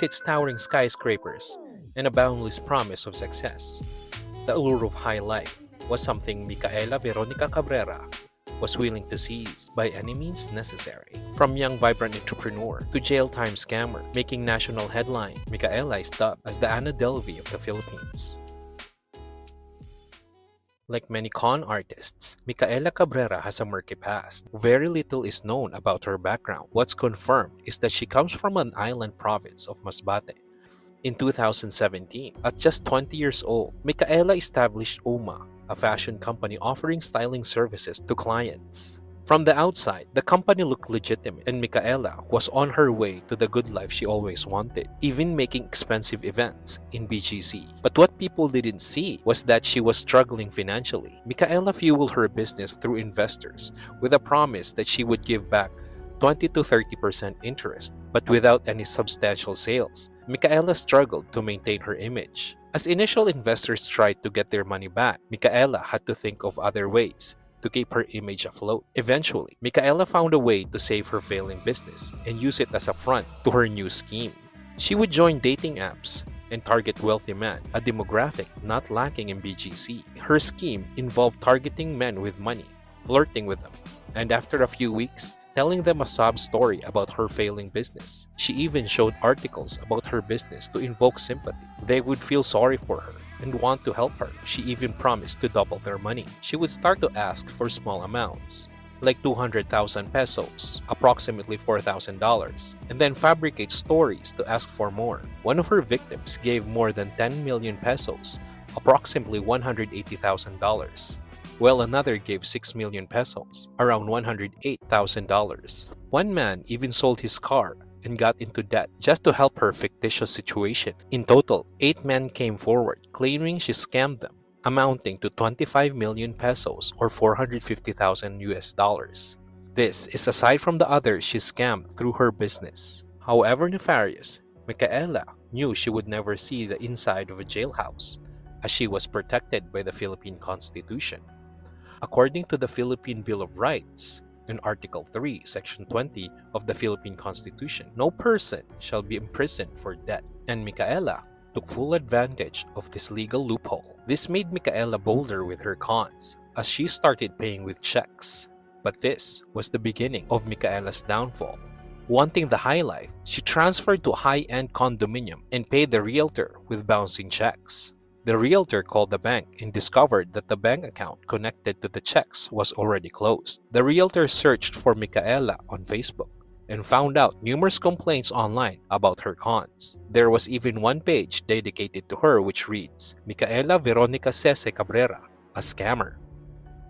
its towering skyscrapers and a boundless promise of success. The allure of high life was something Mikaela Veronica Cabrera was willing to seize by any means necessary. From young vibrant entrepreneur to jail time scammer making national headline, Mikaela is dubbed as the Delvey of the Philippines. Like many con artists, Mikaela Cabrera has a murky past. Very little is known about her background. What's confirmed is that she comes from an island province of Masbate. In 2017, at just 20 years old, Mikaela established AUMA, a fashion company offering styling services to clients. From the outside, the company looked legitimate, and Mikaela was on her way to the good life she always wanted, even making expensive events in BGC. But what people didn't see was that she was struggling financially. Mikaela fueled her business through investors with a promise that she would give back 20 to 30% interest, but without any substantial sales. Mikaela struggled to maintain her image. As initial investors tried to get their money back, Mikaela had to think of other ways to keep her image afloat. Eventually, Mikaela found a way to save her failing business and use it as a front to her new scheme. She would join dating apps and target wealthy men, a demographic not lacking in BGC. Her scheme involved targeting men with money, flirting with them, and after a few weeks, telling them a sob story about her failing business. She even showed articles about her business to invoke sympathy. They would feel sorry for her and want to help her. She even promised to double their money. She would start to ask for small amounts, like 200,000 pesos, approximately $4,000, and then fabricate stories to ask for more. One of her victims gave more than 10 million pesos, approximately $180,000. While another gave 6 million pesos, around $108,000. One man even sold his car and got into debt just to help her fictitious situation. In total, 8 men came forward claiming she scammed them, amounting to 25 million pesos or 450,000 US dollars. This is aside from the others she scammed through her business. However nefarious, Mikaela knew she would never see the inside of a jailhouse, as she was protected by the Philippine Constitution. According to the Philippine Bill of Rights, in Article 3, Section 20 of the Philippine Constitution, no person shall be imprisoned for debt, and Mikaela took full advantage of this legal loophole. This made Mikaela bolder with her cons, as she started paying with checks. But this was the beginning of Mikaela's downfall. Wanting the high life, she transferred to a high-end condominium and paid the realtor with bouncing checks. The realtor called the bank and discovered that the bank account connected to the checks was already closed. The realtor searched for Mikaela on Facebook and found out numerous complaints online about her cons. There was even one page dedicated to her which reads, Mikaela Veronica Cabrera, a scammer.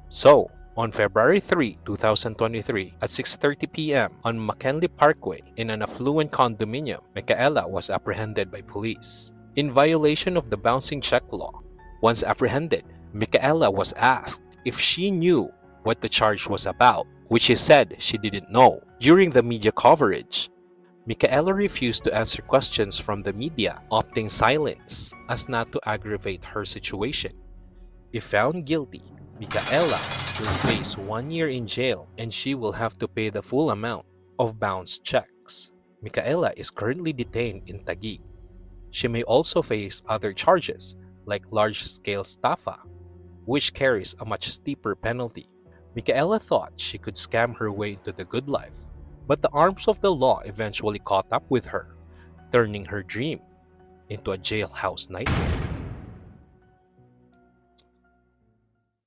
So, on February 3, 2023 at 6:30 p.m. on McKinley Parkway in an affluent condominium, Mikaela was apprehended by police in violation of the bouncing check law. Once apprehended, Mikaela was asked if she knew what the charge was about, which she said she didn't know. During the media coverage, Mikaela refused to answer questions from the media, opting silence as not to aggravate her situation. If found guilty, Mikaela will face 1 year in jail and she will have to pay the full amount of bounced checks. Mikaela is currently detained in Taguig. She may also face other charges like large-scale estafa, which carries a much steeper penalty. Mikaela thought she could scam her way into the good life, but the arms of the law eventually caught up with her, turning her dream into a jailhouse nightmare.